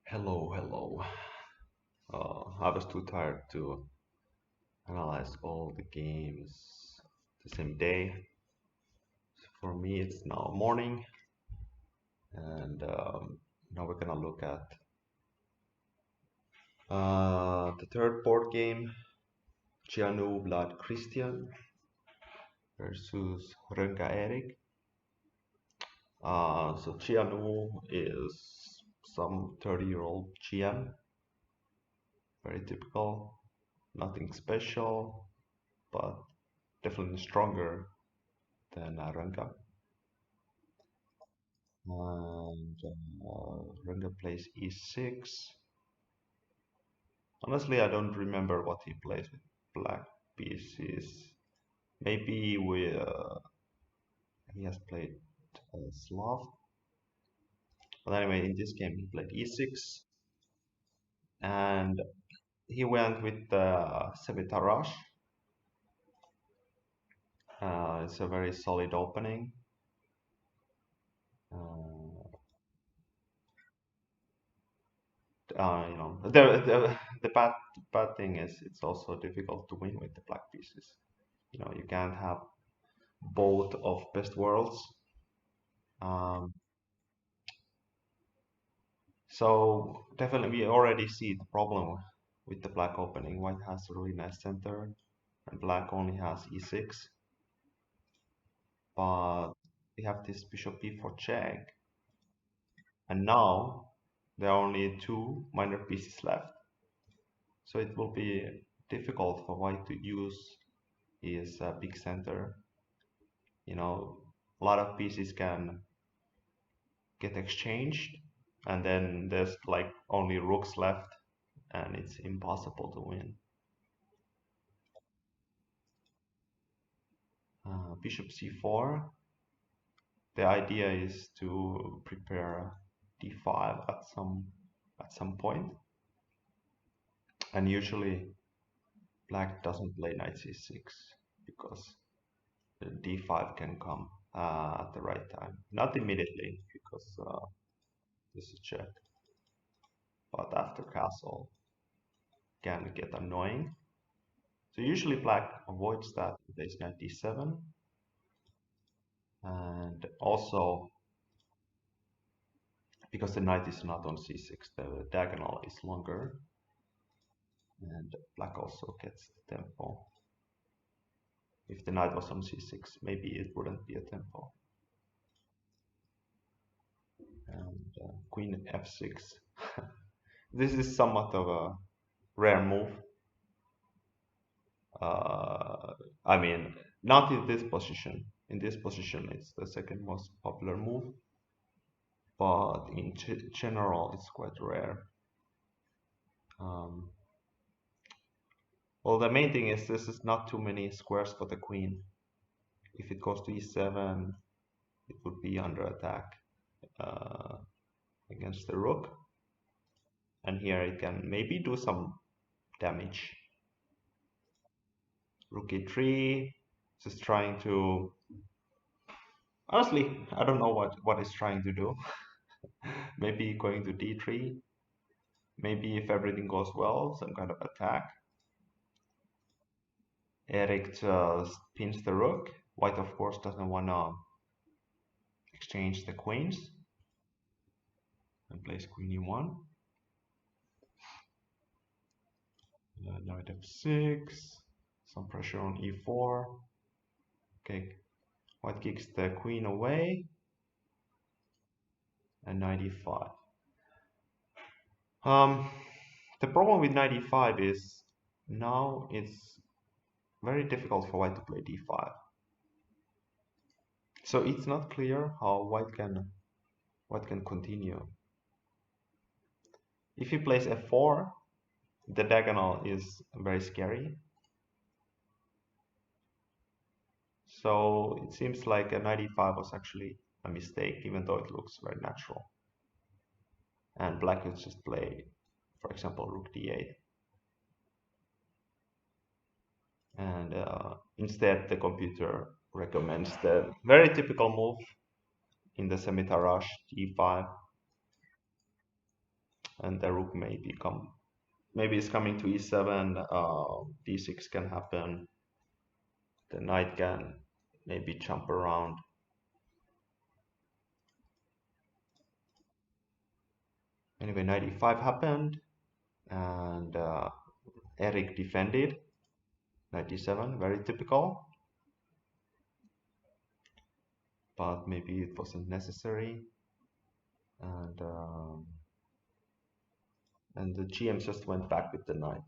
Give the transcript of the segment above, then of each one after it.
Hello, hello. I was too tired to analyze all the games the same day. So for me, it's now morning, and now we're gonna look at the third board game, Jianu Vlad-Christian versus Rönkä Erik. So Jianu is some 30-year-old Jian, very typical, nothing special, but definitely stronger than Rönkä. And Rönkä plays e6. Honestly, I don't remember what he plays with black pieces. Maybe he has played Slav. But anyway, in this game he played e6, and he went with Semitarash. It's a very solid opening. Uh, the bad thing is it's also difficult to win with the black pieces. You can't have both of best worlds. Um, so definitely we already see the problem with the black opening. White has a really nice center, and black only has e6. But we have this bishop b4 check, and now there are only two minor pieces left. So it will be difficult for white to use his big center. A lot of pieces can get exchanged, and then there's like only rooks left, and it's impossible to win. Bishop c4. The idea is to prepare d5 at some point, and usually black doesn't play knight c6 because the d5 can come at the right time. Not immediately because this is check, but after castle can get annoying. So usually black avoids that with ace knight d7, and also because the knight is not on c6, the diagonal is longer, and black also gets the tempo. If the knight was on c6, maybe it wouldn't be a tempo. And queen f6. This is somewhat of a rare move. I mean, not in this position. In this position, it's the second most popular move, but in general, it's quite rare. Well, the main thing is this is not too many squares for the queen. If it goes to e7, it would be under attack against the rook. And here it can maybe do some damage. Rook e3, just trying to... Honestly, I don't know what it's trying to do. Maybe going to d3. Maybe if everything goes well, some kind of attack. Erik just pins the rook. White, of course, doesn't want to exchange the queens and plays queen e1. Knight f6. Some pressure on e4. Okay, white kicks the queen away. And knight e5. The problem with knight e5 is now it's very difficult for white to play d5. So it's not clear how white can continue. If he plays f4, the diagonal is very scary. So it seems like a knight e5 was actually a mistake, even though it looks very natural. And black could just play, for example, rook d8. And instead, the computer recommends the very typical move in the Semitarash d5. and the rook may become, maybe it's coming to e7, d6 can happen, the knight can maybe jump around. Anyway, knight e5 happened, and Erik defended. Knight e7, very typical, but maybe it wasn't necessary. And the GM just went back with the knight.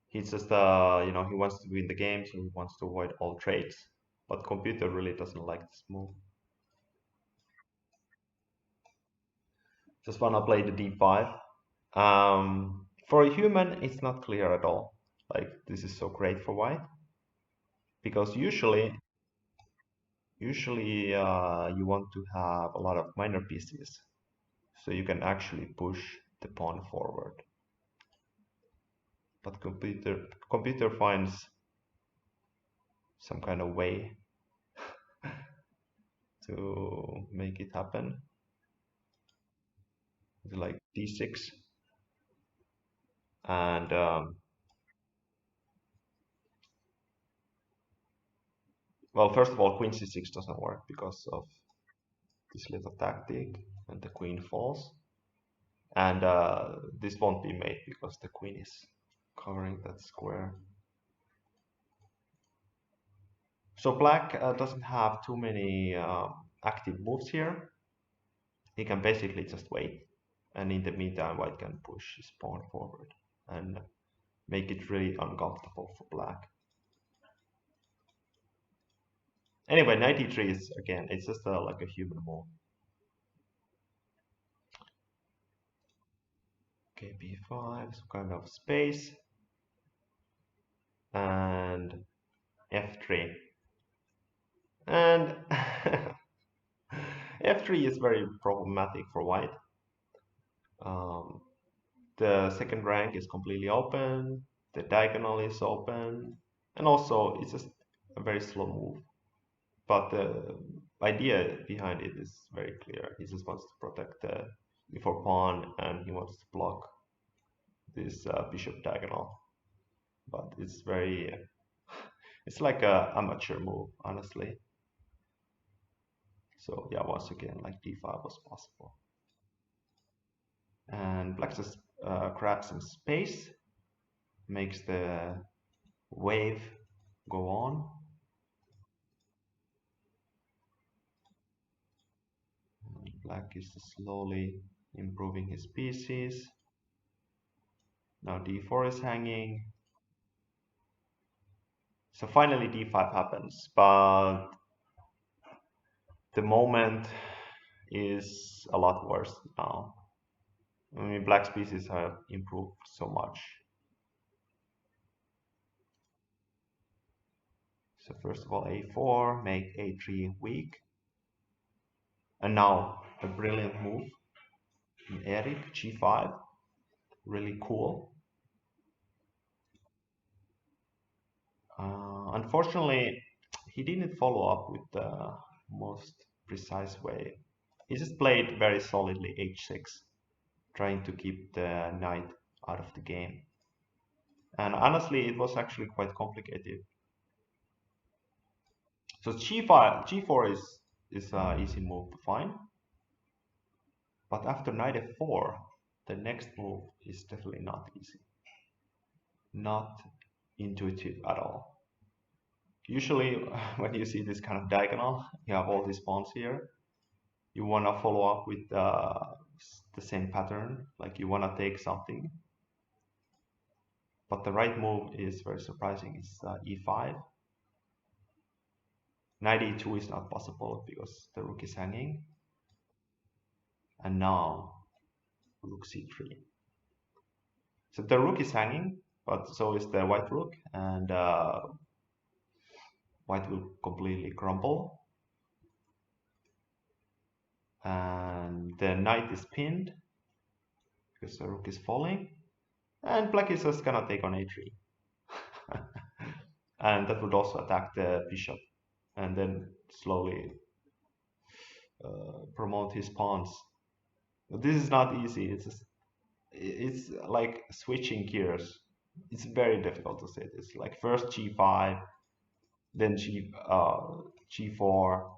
He's just, he wants to win the game, so he wants to avoid all trades. But computer really doesn't like this move. Just wanna play the d5. For a human, it's not clear at all. Like, this is so great for white, because usually you want to have a lot of minor pieces, so you can actually push the pawn forward. But computer finds some kind of way to make it happen. It's like d6, and well, first of all, queen c6 doesn't work because of this little tactic, and the queen falls, and this won't be made because the queen is covering that square. So black doesn't have too many active moves here. He can basically just wait, and in the meantime white can push his pawn forward and make it really uncomfortable for black. Anyway, knight e3 is, again, it's just like a human move. Okay, b5, some kind of space, and f3. And f3 is very problematic for white. The second rank is completely open, the diagonal is open, and also it's just a very slow move. But the idea behind it is very clear. He just wants to protect the e4 pawn, and he wants to block this bishop diagonal. But it's very, it's like a amateur move, honestly. So yeah, once again, like d5 was possible. And black just grabs some space, makes the wave go on. And black is slowly improving his pieces. Now d4 is hanging. So finally d5 happens, but the moment is a lot worse now. I mean, black's pieces have improved so much. So first of all, a4, make a3 weak. And now a brilliant move from Erik, g5, really cool. Unfortunately, he didn't follow up with the most precise way. He just played very solidly h6, trying to keep the knight out of the game. And honestly, it was actually quite complicated. So g4 is an easy move to find. But after knight f4, the next move is definitely not easy. Not intuitive at all. Usually, when you see this kind of diagonal, you have all these pawns here. You want to follow up with the same pattern, like you want to take something. But the right move is very surprising. It's e5. Knight e2 is not possible because the rook is hanging. And now rook c3. So the rook is hanging, but so is the white rook, and white will completely crumble. And the knight is pinned because the rook is falling, and black is just gonna take on a3. And that would also attack the bishop, and then slowly promote his pawns. This is not easy. It's like switching gears. It's very difficult to say this. Like first g5, then g4.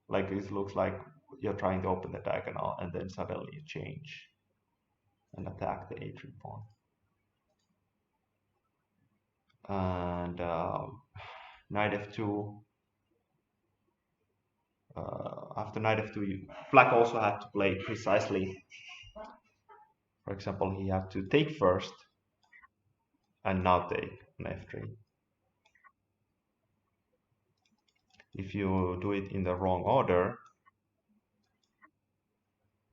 Like it looks like you're trying to open the diagonal, and then suddenly you change and attack the a3 pawn. And knight f2. After knight f2, black also had to play precisely. For example, he had to take first, and now take on f3. If you do it in the wrong order,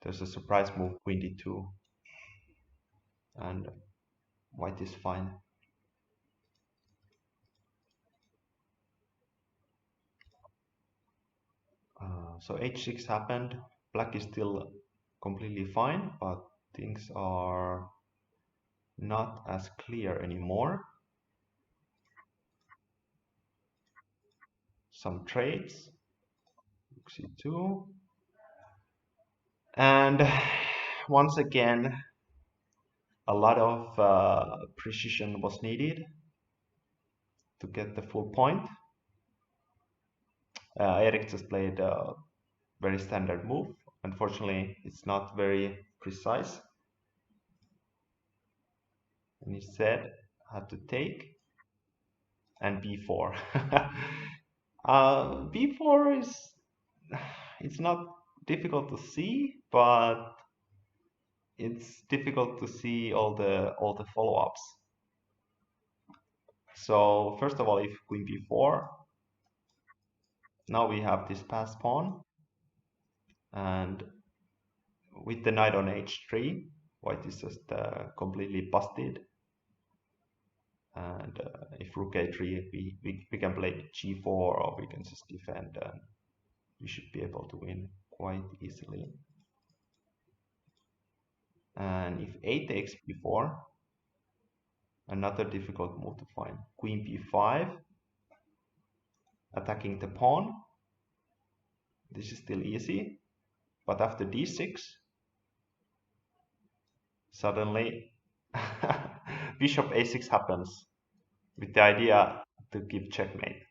there's a surprise move, queen d2, and white is fine. So h6 happened. Black is still completely fine, but things are not as clear anymore. Some trades, c2, and once again a lot of precision was needed to get the full point. Erik just played a very standard move. Unfortunately, it's not very precise, and instead had to take and b4. b4 is, it's not difficult to see, but it's difficult to see all the follow-ups. So first of all, if queen b4, now we have this passed pawn, and with the knight on h3, white is just completely busted. And if rook a3, we can play g4, or we can just defend, and we should be able to win quite easily. And if a takes b4, another difficult move to find. Queen b5, attacking the pawn. This is still easy, but after d6, suddenly bishop a6 happens with the idea to give checkmate.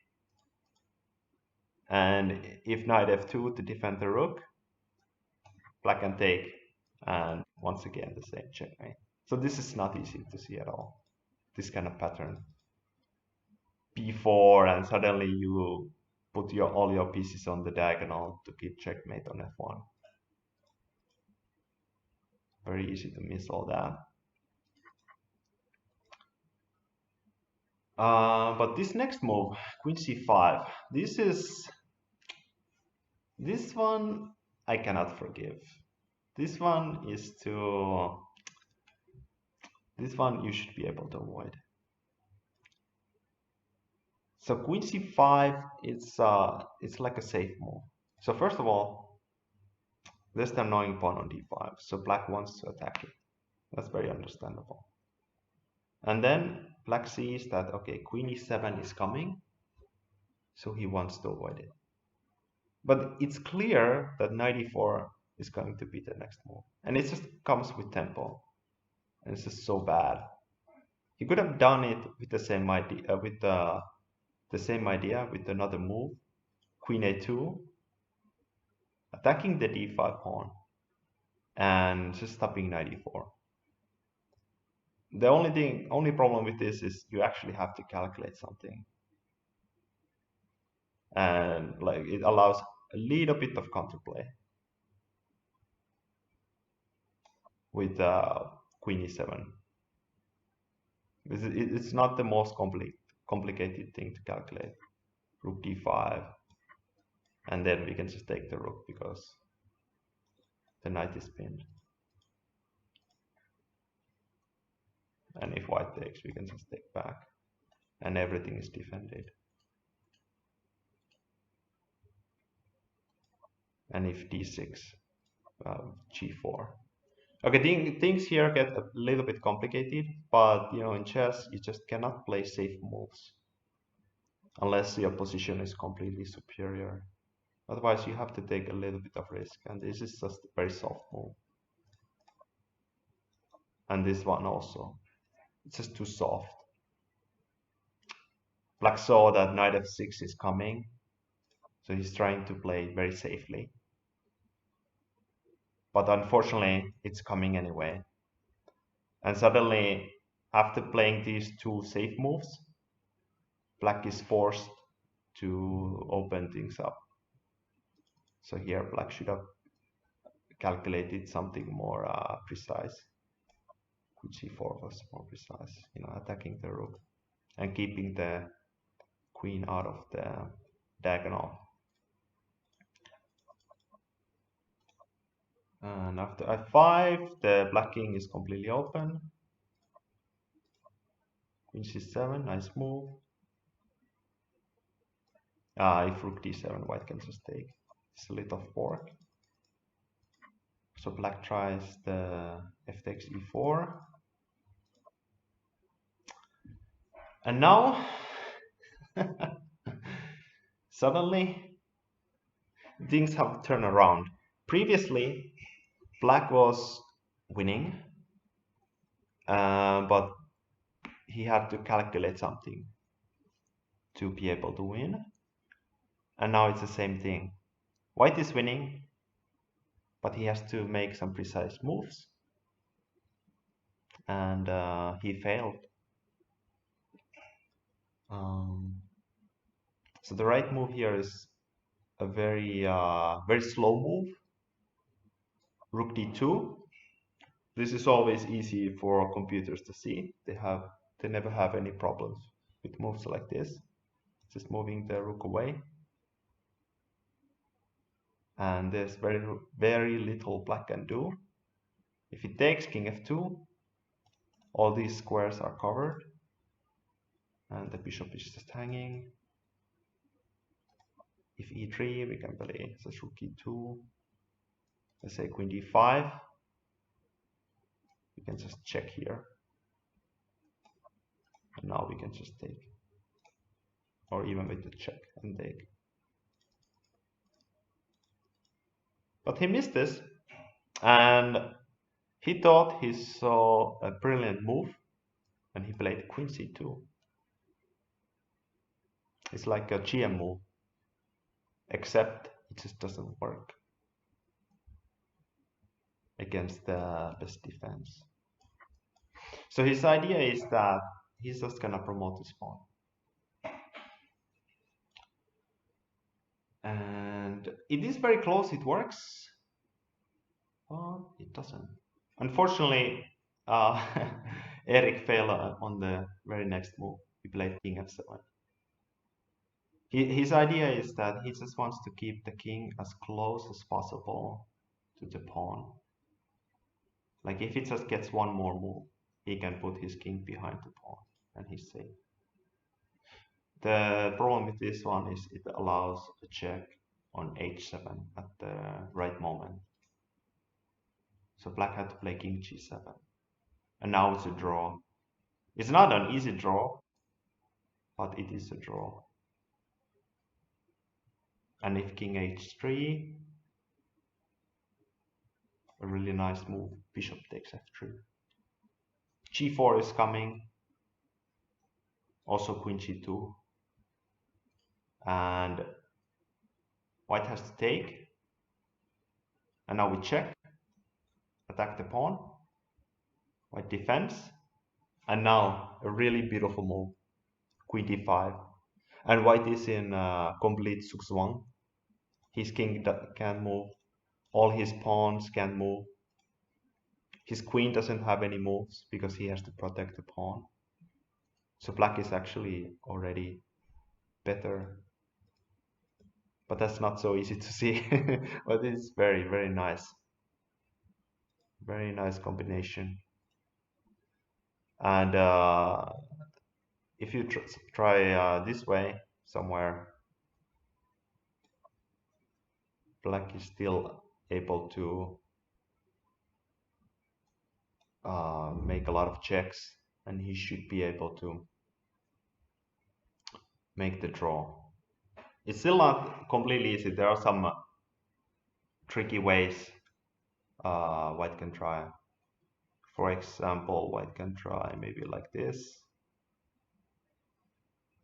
And if knight f2 to defend the rook, black can take, and once again the same checkmate. So this is not easy to see at all, this kind of pattern. b4, and suddenly you put all your pieces on the diagonal to give checkmate on f1. Very easy to miss all that. But this next move, queen c5, this one I cannot forgive. This one you should be able to avoid. So queen c5, it's like a safe move. So first of all, there's the annoying pawn on d5, so black wants to attack it. That's very understandable. And then black sees that, okay, queen e7 is coming, so he wants to avoid it. But it's clear that knight e4 is going to be the next move, and it just comes with tempo, and it's just so bad. He could have done it with the same idea, with another move, queen a2, attacking the d5 pawn, and just stopping knight e4. The only problem with this is you actually have to calculate something, and like it allows a little bit of counterplay with queen e7. It's not the most complicated thing to calculate. Rook d5, and then we can just take the rook because the knight is pinned. And if white takes, we can just take back, and everything is defended. And if d6, g4. Okay, things here get a little bit complicated, but in chess you just cannot play safe moves unless your position is completely superior. Otherwise, you have to take a little bit of risk, and this is just a very soft move. And this one also, it's just too soft. Black saw that knight f6 is coming, so he's trying to play very safely. But unfortunately, it's coming anyway. And suddenly, after playing these two safe moves, Black is forced to open things up. So here, Black should have calculated something more precise. G4 was more precise, attacking the rook and keeping the queen out of the diagonal. And after f5, the black king is completely open. Queen c7, nice move. If rook d7, white can just take. It's a little fork. So black tries the f takes e4. And now, suddenly, things have turned around. Previously, black was winning, but he had to calculate something to be able to win. And now it's the same thing. White is winning, but he has to make some precise moves. And he failed. So the right move here is a very slow move. Rook d2. This is always easy for computers to see. They never have any problems with moves like this. Just moving the rook away. And there's very little black can do. If he takes king f2, all these squares are covered. And the bishop is just hanging. If e3, we can play just rook e2. Let's say queen d5. We can just check here. And now we can just take. Or even with the check and take. But he missed this. And he thought he saw a brilliant move. And he played queen c2. It's like a Jian move. Except it just doesn't work against the best defense. So his idea is that he's just gonna promote his pawn. And it is very close, it works, but it doesn't. Unfortunately, Erik failed on the very next move. He played king f7. His idea is that he just wants to keep the king as close as possible to the pawn. Like if it just gets one more move, he can put his king behind the pawn and he's safe. The problem with this one is it allows a check on h7 at the right moment. So black had to play king g7. And now it's a draw. It's not an easy draw, but it is a draw. And if king h3, a really nice move, bishop takes f3. g4 is coming, also queen g2. And white has to take. And now we check, attack the pawn. White defends. And now a really beautiful move, queen d5. And white is in complete zugzwang. His king can't move. All his pawns can't move. His queen doesn't have any moves because he has to protect the pawn. So black is actually already better. But that's not so easy to see. But it's very, very nice. Very nice combination. And if you try this way somewhere, black is still able to make a lot of checks, and he should be able to make the draw. It's still not completely easy. There are some tricky ways white can try. For example, white can try maybe like this,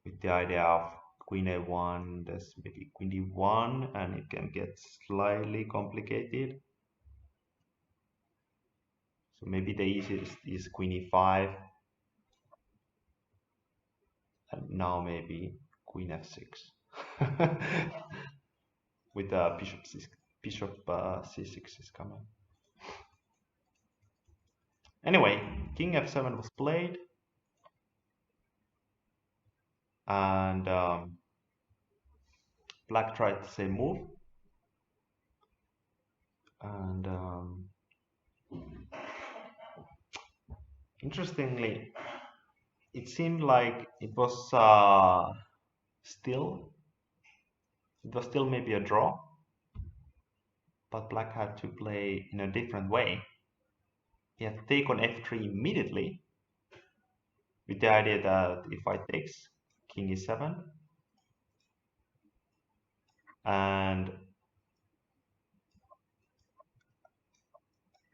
with the idea of queen a1, there's maybe queen d1, and it can get slightly complicated. So maybe the easiest is queen e5, and now maybe queen f6 with the bishop c6 is coming. Anyway, king f7 was played, and black tried the same move, and interestingly, it seemed like it was still maybe a draw, but black had to play in a different way. He had to take on f3 immediately, with the idea that if I takes, king e7, and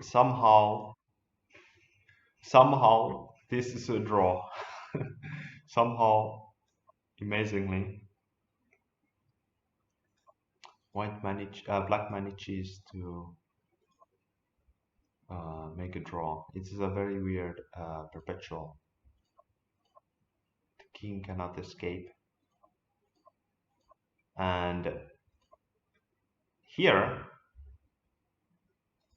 somehow this is a draw. Somehow, amazingly, black manages to make a draw. It is a very weird perpetual. The king cannot escape, and here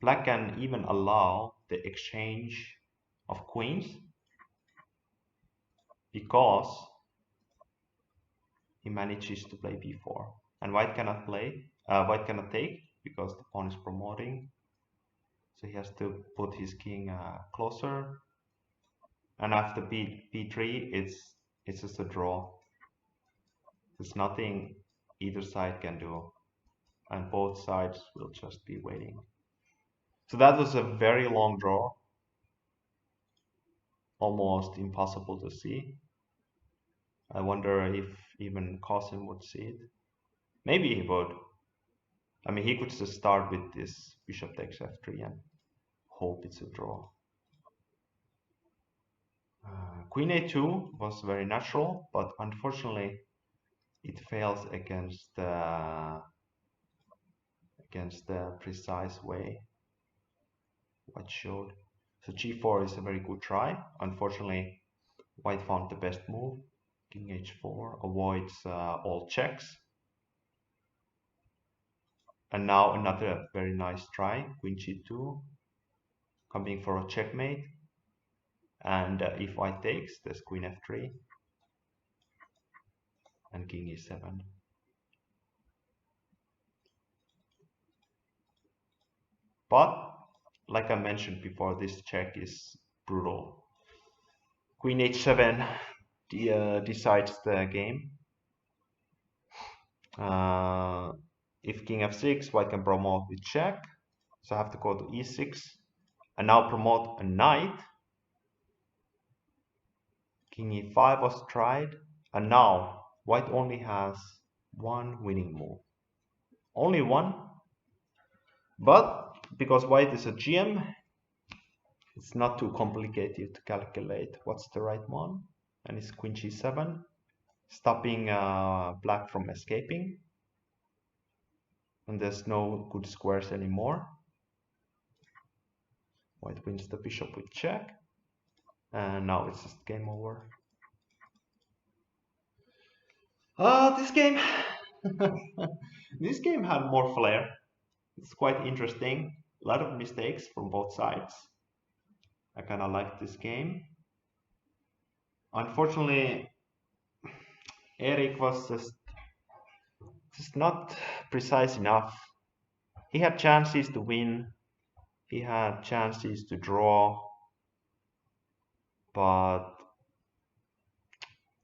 black can even allow the exchange of queens because he manages to play b4, and white cannot take because the pawn is promoting, so he has to put his king closer, and after b3 it's just a draw. There's nothing either side can do, and both sides will just be waiting. So that was a very long draw, almost impossible to see. I wonder if even Cousin would see it. Maybe he would. I mean, he could just start with this bishop takes f3 and hope it's a draw. Queen a2 was very natural, but unfortunately it fails against the precise way white showed. So g4 is a very good try. Unfortunately, white found the best move. King h4 avoids all checks. And now another very nice try, queen g2, coming for a checkmate. And if white takes, there's queen f3 and king e7. But like I mentioned before, this check is brutal. Queen h7 decides the game. If king f6, white can promote with check, so I have to go to e6 and now promote a knight. King e5 was tried, and now white only has one winning move, only one. But because white is a GM, it's not too complicated to calculate what's the right one, and it's queen g7, stopping black from escaping, and there's no good squares anymore. White wins the bishop with check, and now it's just game over. This game this game had more flair. It's quite interesting. A lot of mistakes from both sides. I kind of like this game. Unfortunately, Erik was just not precise enough. He had chances to win. He had chances to draw. But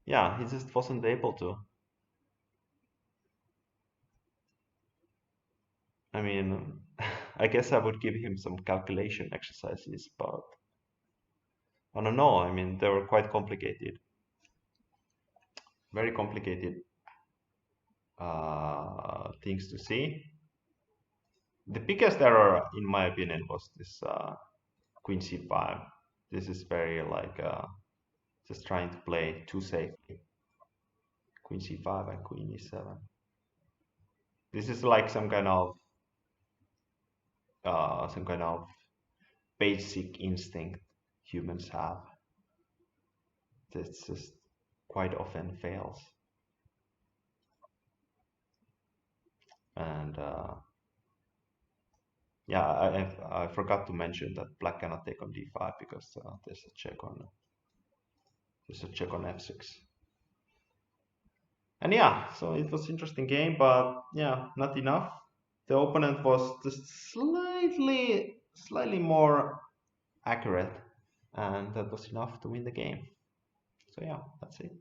yeah, he just wasn't able to. I mean, I guess I would give him some calculation exercises, but I don't know. I mean, they were quite complicated. Very complicated. things to see. The biggest error, in my opinion, was this queen c5. This is very like just trying to play too safely. Queen c5 and queen e7. This is like some kind of basic instinct humans have. This just quite often fails. And yeah, I forgot to mention that black cannot take on d5 because there's a check on f6. And yeah, so it was interesting game, but yeah, not enough. The opponent was just slightly more accurate, and that was enough to win the game. So yeah, that's it.